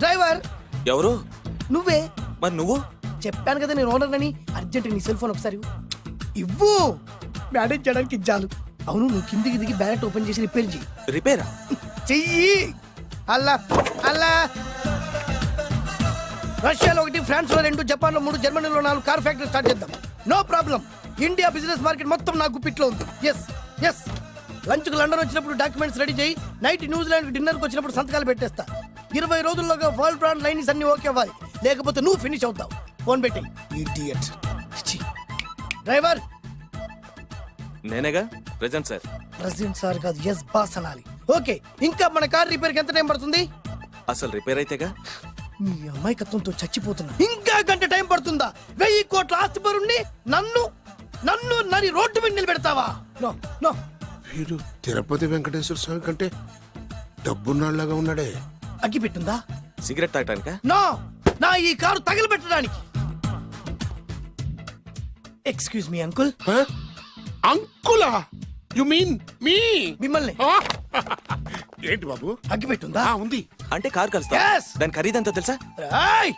డ్రైవర్ ఎవరు? నువ్వే. మరి నువ్వు? చెప్పాను కదా నేను ఓనర్ అని. అర్జెంట్ నీ సెల్ ఫోన్ ఒకసారి ఇవ్వు. మేనేజ్ చేయడానికి ఇచ్చాను. అవును, నువ్వు కిందికి దిగి బ్యాలెట్ ఓపెన్ చేసి రిపేర్ చెయ్యి. రిపేరా? చెయ్యి. అల్లా అల్లా. రష్యాలో 1, ఫ్రాన్స్ లో 2, జపాన్ లో 3, జర్మనీలో 4 కార్ ఫ్యాక్టరీ స్టార్ట్ చేద్దాం. No problem. India business market మొత్తం నా గుప్పిట్లో ఉంది. Yes yes. లంచ్ కు లండన్ వచ్చినప్పుడు డాక్యుమెంట్స్ రెడీ చేయి. నైట్ న్యూజిలాండ్ డిన్నర్ కు వచ్చినప్పుడు సంతకాలు పెట్టేస్తా. 20 రోజుల్లోగా వరల్డ్ బ్రాండ్ లైన్స్ అన్ని ఓకే అవ్వాలి, లేకపోతే నువ్వు ఫినిష్ అవుతావు. ఫోన్ పెట్టి. ఇడియట్. డ్రైవర్. నేనేగా ప్రెజెంట్ సార్. ప్రెసిడెంట్ సార్ కాదు, ఎస్ బాస్ అనాలి. ఓకే, ఇంకా మన కార్ రిపేర్ కి ఎంత టైం పడుతుంది? అసలు రిపేర్ అయితేగా. మీ అమాయకత్వంతో చచ్చిపోతున్నా. ఇంకా గంట టైం పడుతుందా? 1000 కోట్ల ఆస్తి పరుణ్ణి నన్ను నన్ను నరి రోడ్డు మీద నిలబెడతావా? No no. వీడు తిరుపతి వెంకటేశ్వర స్వామి కంటే డబ్బున్నాళ్ళగా ఉన్నాడే. అగ్గి పెట్టుందా? సిగరెట్ తాగటానికా? నో, నా ఈ కారు తగలబెట్టడానికి. Excuse me uncle. అంకులా? You mean me? మిమ్మల్ని. ఏంటి బాబు? అగ్గి పెట్టుందా? ఉంది. అంటే కార్ కలుస్తా. Yes. దాని ఖరీదంతా తెలుసా? రాయ్.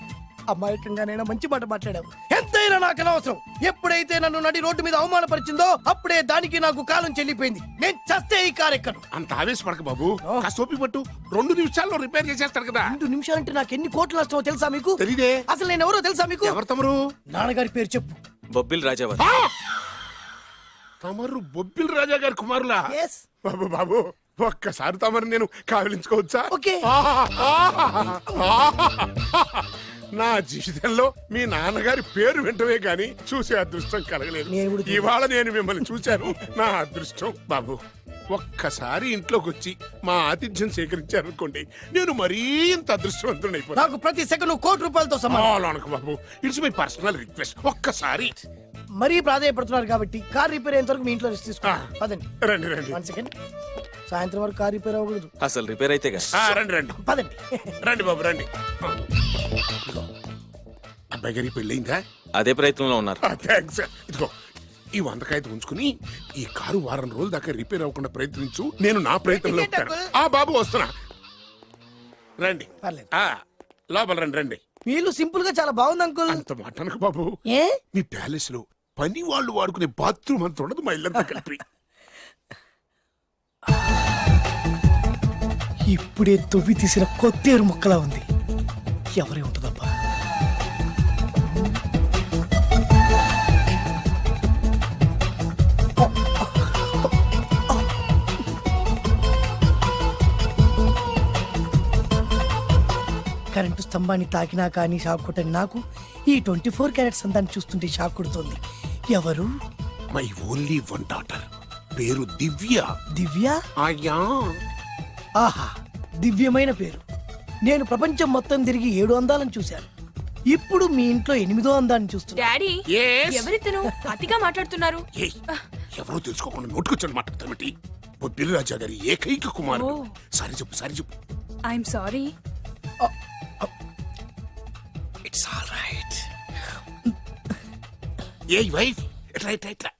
అమాయకంగానైనా మంచి మాట మాట్లాడావు. ఎంతైనా నాకు అనవసరం. ఎప్పుడైతే నన్ను నడి రోడ్డు మీద అవమానపరిచిందో అప్పుడే దానికి నాకు కాలం చెల్లిపోయింది. నేను చస్తే ఈ కారు ఎక్కను. అంత ఆవేశపడక బాబు. కాస్త ఓపిక పట్టు. 2 నిమిషాల్లో రిపేర్ చేసేస్తాడు కదా. 2 నిమిషాలంటే నాకు ఎన్ని కోట్లు నష్టమో తెలుసా మీకు? తెలీదే. అసలు నేను ఎవరో తెలుసా మీకు? ఎవరు తమరు? నాన్నగారి పేరు చెప్పు. బొబ్బిల్ రాజావారు. తమరు బొబ్బిల్ రాజా గారి కుమారులా? Yes. బాబు బాబు, ఒక్కసారి తమరు నేను కావలించుకోవచ్చా? ఓకే. నా జీవితంలో మీ నాన్నగారి పేరు వింటమే గాని చూసే అదృష్టం కలగలేదు. ఇవాళ నేను మిమ్మల్ని చూశాను. నా అదృష్టం. బాబు, ఒక్కసారి ఇంట్లోకి వచ్చి మా ఆతిథ్యం సేకరించారనుకోండి, నేను మరీ ఇంత అదృష్టవంతుడైపోతాను. నాకు ప్రతి సెకండ్ ₹1,00,00,000తో సమానం. బాబు, ఇట్స్ మై పర్సనల్ రిక్వెస్ట్. ఒక్కసారి. మరీ ప్రాధాయపడుతున్నారు కాబట్టి కార్ రిపేర్ అయ్యేంత వరకు మీ ఇంట్లో రెస్ట్ తీసుకోండి. పదండి. రండి రండి. 1 సెకండ్. సాయంత్రం వరకు కార్ రిపేర్ అవ్వకూడదు. అసలు రిపేర్ అయితేగా. రండి రండి. పదండి. రండి బాబు రండి. అబ్బాయి గారి పెళ్ళయిందా? అదే ప్రయత్నంలో ఉన్నారు. థ్యాంక్స్. ఇదిగో ఈ 100 కాయలు ఉంచుకుని ఈ కారు వారం రోజుల దాకా రిపేర్ అవ్వకుండా ప్రయత్నించు. నేను నా ప్రయత్నంలో ఉంటాను. బాబు వస్తున్నా. రండి. పర్లేదు. లోపల రండి రండి. వీళ్ళు సింపుల్ గా చాలా బాగుంది అంకుల్. అంత మాటనకు బాబు. ఏ? మీ ప్యాలెస్ లో పని వాళ్ళు వాడుకునే బాత్రూమ్ అంత ఉండదు మా ఇల్లంతా కలిపి. ఇప్పుడే తొవ్వి తీసిన కొత్తేరు ముక్కలా ఉంది. ఎవరే ఉంటుందబ్బా? కరెంటు స్తంభాన్ని తాకినా కానీ షాక్ కొట్టని నాకు ఈ 24 క్యారెట్స్ అందాన్ని చూస్తుంటే షాక్ కొడుతుంది. ఎవరు? My only 1 daughter. పేరు దివ్య. దివ్య? అయ్యా. ఆహా, దివ్యమైన పేరు. నేను ప్రపంచం మొత్తం తిరిగి 7 అందాలను చూశాను. ఇప్పుడు మీ ఇంట్లో 8వ అందాన్ని చూస్తున్నా. Daddy, Yes? ఎవరితను అతిగా మాట్లాడుతున్నారు? ఏయ్, ఎవరో తెలుసుకోకుండా నోటుకొచ్చాడు మాట్లాడతామటి. బొబ్బిలి రాజా గారి ఏకైక కుమారుడు. సారీ చెప్పు, సారీ చెప్పు. I'm sorry. It's all right. A wife ఇట్లా ఇట్లా ఇట్లా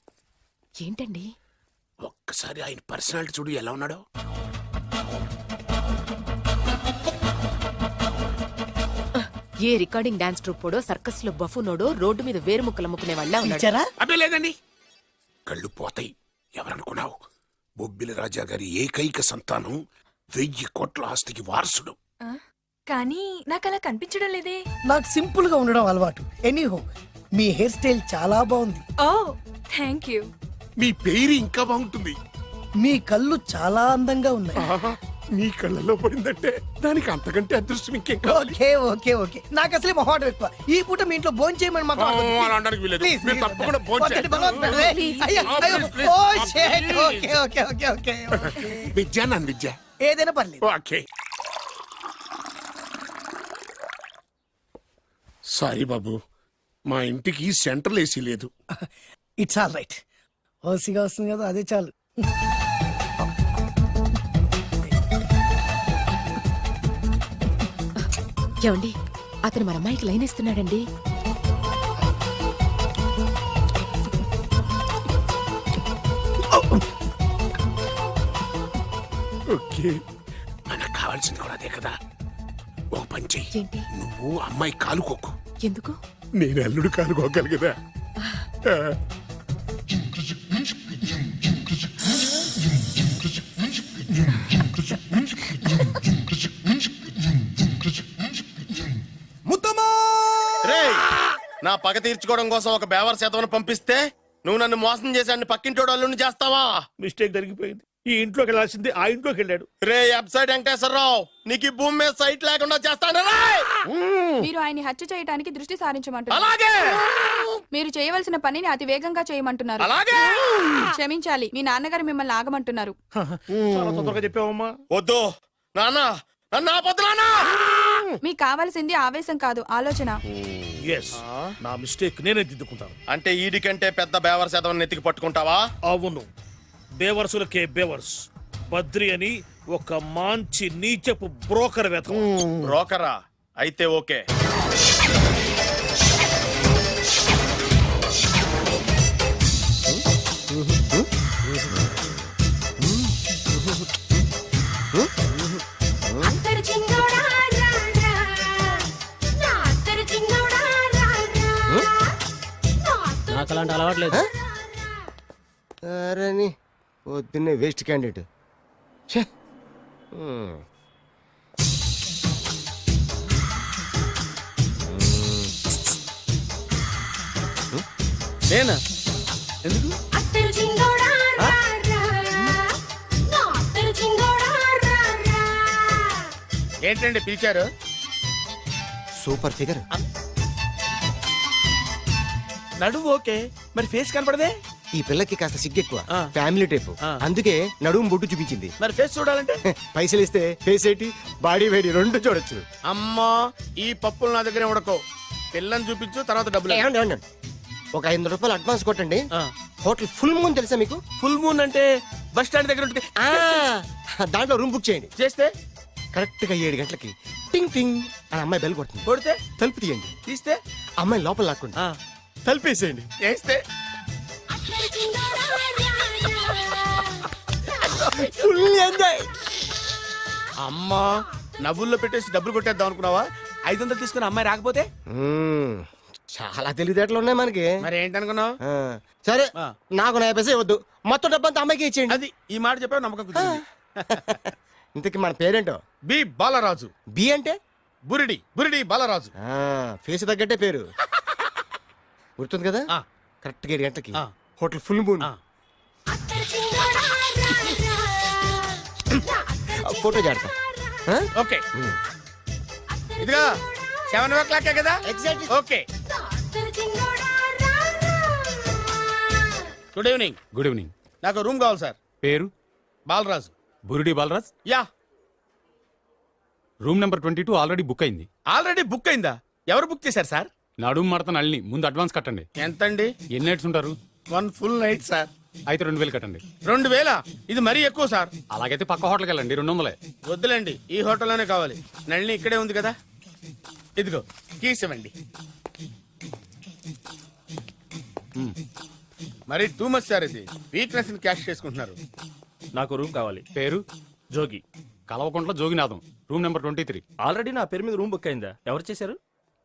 ఏంటండి? ఒక్కసారి ఆయన పర్సనాలిటీ చూడు ఎలా ఉన్నాడో. ఏ రికార్డింగ్ డాన్స్ ట్రూపోడో సర్కస్ లో బఫునోడో రోడ్డు మీద వేరు ముక్కలు అమ్ముకునే వాళ్ళ పిలిచారా? అదే లేదండి, కళ్ళు పోతాయి. ఎవరనుకున్నావు? బొబ్బిలి రాజా గారి ఏకైక సంతానం, 1000 కోట్ల ఆస్తికి వారసుడు. కానీ నాకు అలా కనిపించడం లేదే. నాకు సింపుల్ గా ఉండడం అలవాటు. ఎనీహో మీ హెయిర్ స్టైల్ చాలా బాగుంది. ఓ థ్యాంక్ యూ. మీ పేరు ఇంకా బాగుంటుంది. మీ కళ్ళు చాలా అందంగా ఉన్నాయి. ఆహా, మీ కళ్ళలో పడిందంటే దానికి అంతకంటే అదృష్టం ఇంకేం కావాలి? ఓకే ఓకే ఓకే నాకు అసలే మొహాటం ఎక్కువ. ఈ పూట మీ ఇంట్లో భోజనం చేయమని మాకు అలా అనడానికి వీల్లేదు. మీరు తప్పకుండా విద్య నన్ను విద్య ఏదైనా పర్లేదు. ఓకే. సారీ బాబు, మా ఇంటికి సెంట్రల్ ఏసీ లేదు. It's all right. ఓసిగా వస్తుంది కదా, అదే చాలు. ఏమండి, అతను మన అమ్మాయికి లైన్ ఇస్తున్నాడండి. ఓకే, మనకు కావాల్సింది కూడా అదే కదా. ఓ పని చెయ్యి, ఏంటి? నువ్వు అమ్మాయి కాలుకోకు, ఎందుకు? నేను అల్లుడు కాలుకోగలి కదా. రేయ్, నా పగ తీర్చుకోవడం కోసం ఒక బేవర్ శాతం పంపిస్తే నువ్వు నన్ను మోసం చేశాన్ని పక్కింటోడు అల్లుడిని చేస్తావా? మిస్టేక్ జరిగిపోయింది. ఈ ఇంట్లోకి వెళ్ళాల్సింది ఆ ఇంట్లోకి వెళ్ళాడు. రే వెబ్సైట్ వెంకటేశ్వరరావు, నీకు ఈ భూమి మీద సైట్ లేకుండా చేస్తాను. మీరు ఆయన్ని హత్య చేయడానికి దృష్టి సారించమంటున్నారు. అలాగే మీరు చేయవలసిన పనిని అతి వేగంగా చేయమంటున్నారు. అలాగే క్షమించాలి, మీ నాన్నగారు మిమ్మల్ని ఆగమంటున్నారు. చాలా తొందరగా చెప్పావమ్మా. వద్దు నాన్న, నన్ను ఆపొద్దు నాన్న. మీకు కావాల్సింది ఆవేశం కాదు, ఆలోచన. ఎస్, నా మిస్టేక్ నేనే దిద్దుకుంటాను. అంటే ఈడి కంటే పెద్ద బేవర్ శాతం నెత్తికి పట్టుకుంటావా? అవును, బేవర్సులకే బేవర్స్. బద్రి అని ఒక మంచి నీచపు బ్రోకర్ వెతకం. బ్రోకరా? అయితే ఓకే. నాకు అలాంటి అలవాట్లేదు. అరే పొద్దున్నే వేస్ట్ క్యాండిడేట్. నేనా? ఎందుకు? ఏంటండి పిలిచారు? Super figure. నడువు ఓకే, మరి ఫేస్ కనపడదే. ఈ పిల్లకి కాస్త సిగ్గెక్కువ, ఫ్యామిలీ టైప్. అందుకే నడుము బొట్టు చూపించింది. మరి ఫేస్ చూడాలంటే పైసలు ఇస్తే ఫేస్ ఏంటి, బాడీ వేడి రెండు చూడొచ్చు. అమ్మా, ఈ పప్పులు నా దగ్గర ఉడకో. పిల్లని చూపించు, తర్వాత డబ్బులు. ఒక 500 రూపాయలు అడ్వాన్స్ కొట్టండి. హోటల్ ఫుల్ మూన్ తెలుసా మీకు? ఫుల్ మూన్ అంటే బస్ స్టాండ్ దగ్గర ఉంటుంది. దాంట్లో రూమ్ బుక్ చేయండి. చేస్తే కరెక్ట్ గా 7 గంటలకి టింగ్ టింగ్ అని అమ్మాయి బెల్ కొడుతుంది. కొడితే తలుపు తీయండి. తీస్తే అమ్మాయి లోపల లాక్కోండి. తలుపేసేయండి. చేస్తే ఫుల్ ఎంజాయ్. అమ్మా, నవ్వుల్లో పెట్టేసి డబ్బులు కొట్టేద్దాం అనుకున్నావా? 500 తీసుకుని అమ్మాయి రాకపోతే? చాలా తెలివితేటలు ఉన్నాయి మనకి. మరి ఏంటనుకున్నావు? సరే, నాకు 50 పైసే వద్దు, మొత్తం డబ్బంతా అమ్మాయికి ఇచ్చేయండి. అది ఈ మాట చెప్పావు, నమ్మకం కుదిరింది. ఇంతకి మన పేరేంటో? బి బాలరాజు. బి అంటే బురిడి, బురిడి బాలరాజు. ఫేస్ తగ్గట్టే పేరు. గుర్తుంది కదా? కరెక్ట్ గా 7 గంటలకి హోటల్ ఫుల్ మూన్. ఫోటో చేడతా. ఓకే, ఇదిగా 7:00 కదా? Exactly. Okay. Good evening. Good evening. నాకు రూమ్ కావాలి సార్. పేరు? Balaraju. Burudi Balaraj. Yeah. Room number 22 already book అయింది. ఆల్రెడీ బుక్ అయిందా? ఎవరు బుక్ చేశారు సార్? నడుము మడత నళ్ళని ముందు అడ్వాన్స్ కట్టండి. ఎంతండి? ఎన్ని నైట్స్ ఉంటారు? 1 ఫుల్ నైట్ సార్. అయితే 2000 కట్టండి. 2000? ఇది మరీ ఎక్కువ సార్. అలాగైతే పక్క హోటల్కి వెళ్ళండి, 200. వద్దులేండి, ఈ హోటల్లోనే కావాలి. నళిని ఇక్కడే ఉంది కదా. ఇదిగో కీస్ ఇవ్వండి. మరి టూ మచ్ సార్ ఇది వీక్నెస్ క్యాష్ చేసుకుంటున్నారు. నాకు రూమ్ కావాలి. పేరు Jogi. Kalavakuntla Joginatham, room number 23. Already నా పేరు మీద రూమ్ బుక్ అయిందా? ఎవరు చేశారు?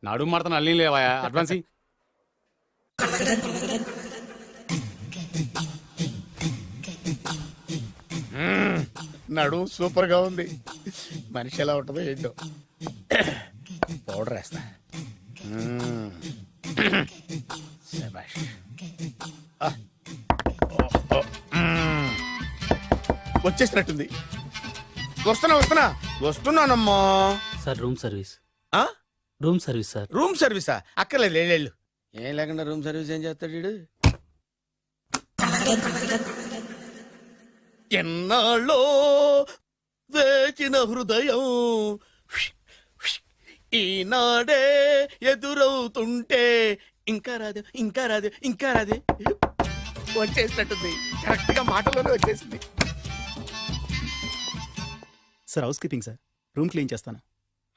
నడుము మడత నల్లి లేవా, అడ్వాన్స్ ఇయ్యి. నడు సూపర్ గా ఉంది. మనిషి ఎలా ఉంటుందో ఏంటో. పౌడర్ వేస్తా. శభాష్. వచ్చేసినట్టుంది. వస్తున్నానమ్మా. Sir room service. ఆ? Room service sir. రూమ్ సర్వీసా? అక్కర్లేదు, లేళ్ళు. ఏం లేకుండా రూమ్ సర్వీస్ ఏం చేస్తాడు వీడు? ఎన్నాళ్ళో వేచిన హృదయం ఈనాడే ఎదురవుతుంటే ఇంకా రాదు, ఇంకా రాదు, ఇంకా రాదు. వచ్చేసినట్టుంది. కరెక్ట్ గా మాటలోనే వచ్చేసింది. Sir housekeeping sir. Room clean చేస్తాను.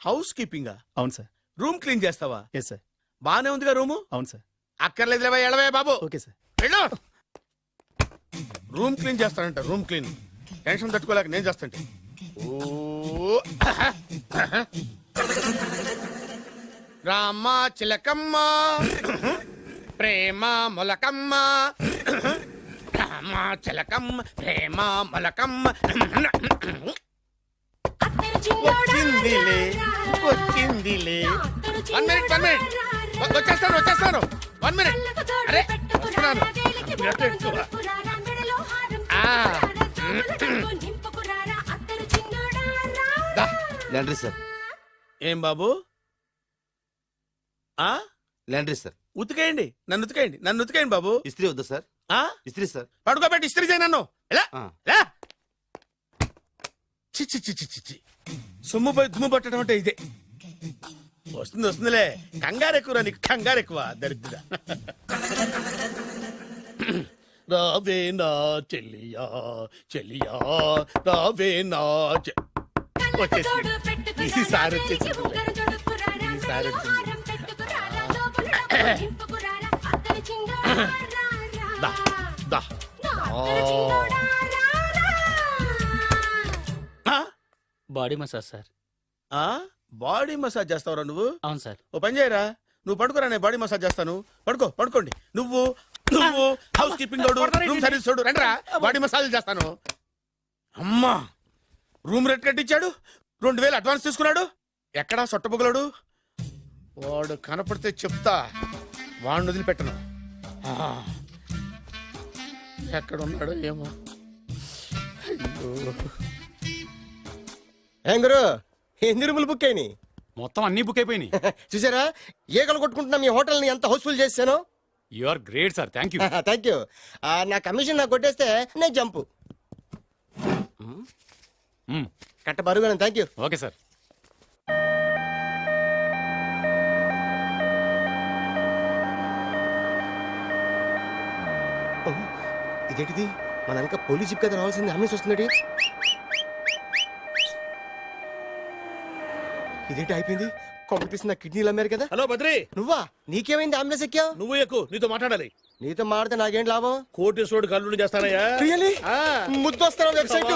హౌస్ కీపింగా? అవును సార్. రూమ్ క్లీన్ చేస్తావా? Yes sir. బానే ఉందిగా రూము? అవును సార్. అక్కర్లేదు, ఎడవే బాబు. Okay sir. వెళ్ళు. రూమ్ క్లీన్ చేస్తానంట. రూమ్ క్లీన్ టెన్షన్ తట్టుకోలేక నేను చేస్తాంటే. ఓ రామ చిలకమ్మ ప్రేమ మొలకమ్మ, రామ చిలకమ్మ ప్రేమ మొలకమ్మ. వచ్చిందిలే వచ్చిందిలే. 1 minute 1 minute. వచ్చేస్తాను 1 minute. అరే వస్తున్నాను. Laundry sir. ఏం బాబు? ఆ లాండ్రీ సార్. ఉతికేయండి, నన్ను ఉతికేయండి బాబు. ఇస్త్రీ వద్దా సార్? ఆ ఇస్త్రీ సార్. పడుకోబెట్టి ఇస్త్రీ చేయి నన్ను. ఎలా ఎలా? చి చి చి చి చి చి. సొమ్ము పోయి దుమ్ము పట్టడం అంటే ఇదే. వస్తుందిలే. కంగారు ఎక్కువ, నీకు కంగారు ఎక్కువ దరిద్రుడా. రావే నా చెల్లియా చెల్లియా రావే నా వచ్చేసి ఈసారి వచ్చేసి ఈసారి వచ్చింది. దా దా. Body massage sir. Body massage చేస్తావురా నువ్వు? అవును సార్. ఓ పని చేయరా, నువ్వు పడుకోరా, నేను బాడీ మసాజ్ చేస్తాను. పడుకోండి. నువ్వు హౌస్ కీపింగ్ తోడు, రూమ్ సర్వీస్ తోడు, రండిరా బాడీ మసాజ్ చేస్తాను. అమ్మా, రూమ్ రేట్ కట్టించాడు, 2000 అడ్వాన్స్ తీసుకున్నాడు. ఎక్కడా సొట్టబొగలాడు? వాడు కనపడితే చెప్తా, వాడిని వదిలిపెట్టను. ఎక్కడ ఉన్నాడో ఏమో. ఏం గురు, ఎన్ని రూములు బుక్ అయినాయి? మొత్తం అన్ని బుక్ అయిపోయినాయి. చూసారా ఏకలు కొట్టుకుంటున్నా మీ హోటల్ ని ఎంత హౌస్ఫుల్ చేశాను. You are great sir. Thank you. Thank you. నా కమిషన్ నాకు కొట్టేస్తే నేను జంపు కట్ట బరుగా. Thank you. Okay sir. ఇదేంటిది, మన వెనక పోలీస్ జిప్ కదా రావాల్సింది, అంబులెన్స్ వస్తుంది. ఇదేంటి అయిపోయింది? కొంపటిస్తుంది, నా కిడ్నీలు అమ్మారు కదా. హలో బద్రి, నువ్వా? నీకేమైంది? అంబులెన్స్ ఎక్కావు? నువ్వు ఎక్కువ, నీతో మాట్లాడాలి. నీతో మాడితే నాకేం లాభం? కోటేశ్వరుడు కల్లుడు చేస్తానయ్యా. రియల్లీ? ముద్దు వస్తారా వెబ్సైట్?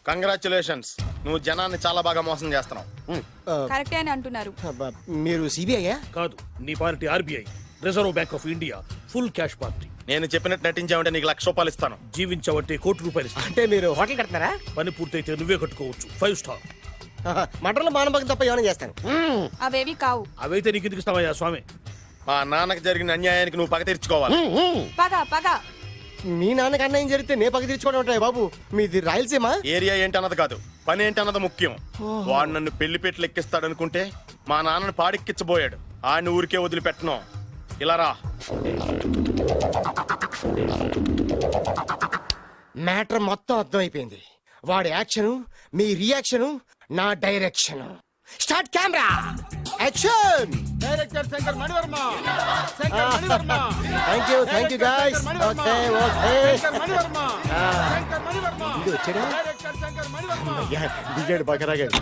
కంగ్రాచులేషన్స్, నువ్వు జనాన్ని చాలా బాగా మోసం చేస్తున్నావు. కరెక్టే అని అంటున్నారు. మీరు సిబిఐయా? కాదు, నీ party RBI, reserve bank of India, full cash party. నేను చెప్పినట్టు నటించావంటే నీకు ₹1,00,000 ఇస్తాను. జీవించవంటే ₹1,00,000 ఇస్తాను. అంటే మీరు హోటల్ కడుతున్నారా? పని పూర్తయితే నువ్వే కట్టుకోవచ్చు, 5 స్టార్. మటన్లో మానభంగం తప్ప ఏమైనా చేస్తాను. అవేవి కావు. అవైతే నీకు ఎందుకు ఇస్తావయ్యా స్వామి? మా నాన్నకి జరిగిన అన్యాయానికి నువ్వు పగ తీర్చుకోవాలి. పగ మీ నాన్నకి అన్యాయం జరిగితే నే పగ తీర్చుకోవడం ఉంటాయి బాబు. మీది రాయలసీమ. ఏరియా ఏంటి అన్నది కాదు, పని ఏంటి అన్నది ముఖ్యం. వాడు నన్ను పెళ్లిపేటలు ఎక్కిస్తాడనుకుంటే మా నాన్నను పాడెక్కించబోయాడు. ఆడిని ఊరికే వదిలిపెట్టను. ఇలా రా. మ్యాటర్ మొత్తం అర్థమైపోయింది. వాడి యాక్షన్, మీ రియాక్షన్, నా direction. Start camera, action. Director Shankar Mani Varma. Thank you guys. Okay దిగాడు, బాగా రాగాడు.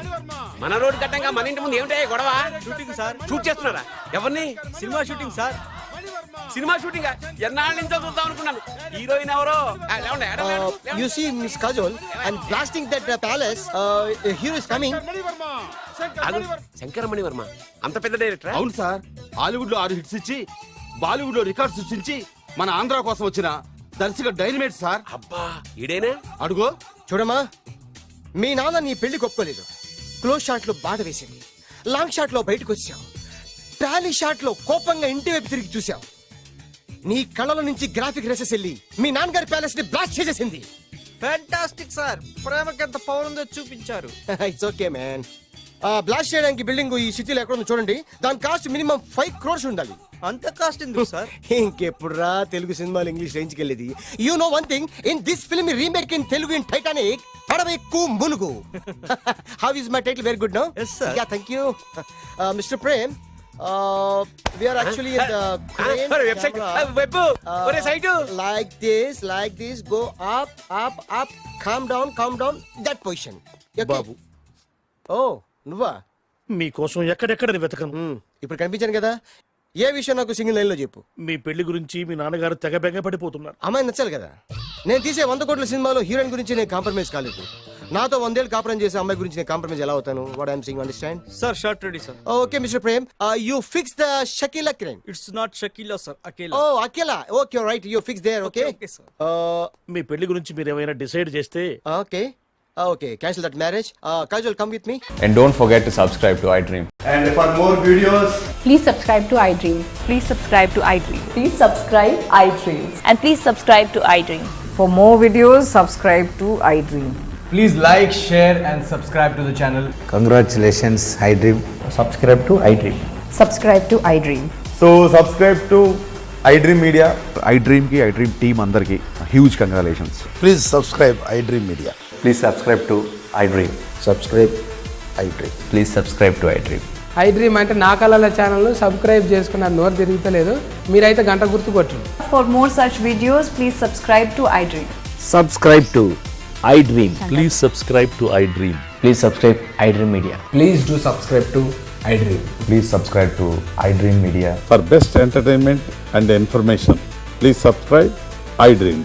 మన రోడ్డు కట్టంగా మన ఇంటి ముందు ఏమిటాయి గొడవ? Shooting sir. షూట్ చేస్తున్నారా? ఎవరిని? Cinema shooting sir. Cinema shooting ఎన్నాళ్ళ నుంచో చూద్దాం అనుకున్నాను. హీరోయిన్ ఎవరో లేవండి, ఎక్కడ లేవండి? You see Miss Kajol and blasting that palace. Hero is coming. Shankaramani Varma అంత పెద్ద డైరెక్టర్. అవును సార్, హాలీవుడ్ లో 6 హిట్స్ ఇచ్చి బాలీవుడ్ లో రికార్డ్ సృష్టించి మన ఆంధ్ర కోసం వచ్చిన దర్శక డైనమేట్ సార్. అబ్బా ఈడేనా? అడుగో. చూడమ్మా, మీ నాన్న నీ పెళ్లి ఒప్పుకోలేదు. క్లోజ్ షాట్ లో బాధ వేసింది, లాంగ్ షాట్ లో బయటకు వచ్చావు, టాలీ షాట్ లో కోపంగా ఇంటి వైపు తిరిగి చూసావు. నీ కళ్ళల నుంచి గ్రాఫిక్ రెసెస్ వెళ్ళి మీ నాన్నగారి ప్యాలెస్ ని బ్లాస్ట్ చేసేసింది. ఫ్యాంటాస్టిక్ సార్, ప్రేమకి ఎంత పవర్ ఉందో చూపించారు. It's okay man. బ్లాస్ట్ చేయడానికి బిల్డింగ్ ఈ సిటీలో ఎక్కడ ఉందో చూడండి. దాని కాస్ట్ మినిమం 5 crores ఉండాలి. అంత కాస్ట్ ఎందుకు సార్? ఇంకెప్పుడు రా తెలుగు సినిమాలు ఇంగ్లీష్ రేంజ్కి వెళ్ళేది. You know one thing, in this film remake in Telugu in Titanic, పడవెక్కు మునుగు. How is my title? Very good no. Yes, sir. Yeah, thank you. Mr Prem, we are actually in the crane website camera. Web ఒరే site like this, go up, calm down, that position. Okay? బాబు, Oh, నువ్వా? మీకోసం ఎక్కడెక్కడ వెతకను. ఇప్పుడు కనిపించాను కదా. ఏ విషయం నాకు single line లో చెప్పు. మీ పెళ్లి గురించి మీ నాన్నగారు తెగ బెంగ పడిపోతున్నారు. అమ్మాయి నచ్చాలి కదా. నేను తీసే 100 కోట్ల సినిమాలో హీరోయిన్ గురించి నేను కాంప్రమైజ్ కాలేదు. నాతో 100 ఏళ్ళు కాపురం చేసే అమ్మాయి గురించి నేను కాంప్రమైజ్ ఎలా అవుతాను? What I'm saying, understand? Sir shot ready sir. Okay Mr Prem, you fix the Shakeela crime. It's not Shakeela sir, Akela. Oh Akela, okay right, you fix there. Okay sir. మీ పెళ్లి గురించి మీరు ఏమైనా డిసైడ్ చేస్తే okay okay, cancel that marriage. Kajal, come with me. And don't forget to subscribe to iDream. And for more videos, Please subscribe to iDream. Please subscribe to iDream. Please subscribe iDream. And please subscribe to iDream. For more videos, subscribe to iDream. Please like, share and subscribe to the channel. Congratulations, iDream. Subscribe to iDream. Subscribe to iDream. So subscribe to iDream Media. iDream ki iDream team andarki huge congratulations. please subscribe iDream Media. Please subscribe to iDream. Subscribe iDream. Please subscribe to iDream. iDream అంటే నా కళల channel subscribe చేసుకున్న నోరు తిరుగుతలేదు. మీరైతే గంట గుర్తు కొట్టండి. For more such videos, please subscribe to iDream. Subscribe to iDream. Please subscribe to iDream. Please subscribe iDream Media. Please do subscribe to iDream. Please subscribe to iDream Media. For best entertainment and information, please subscribe iDream.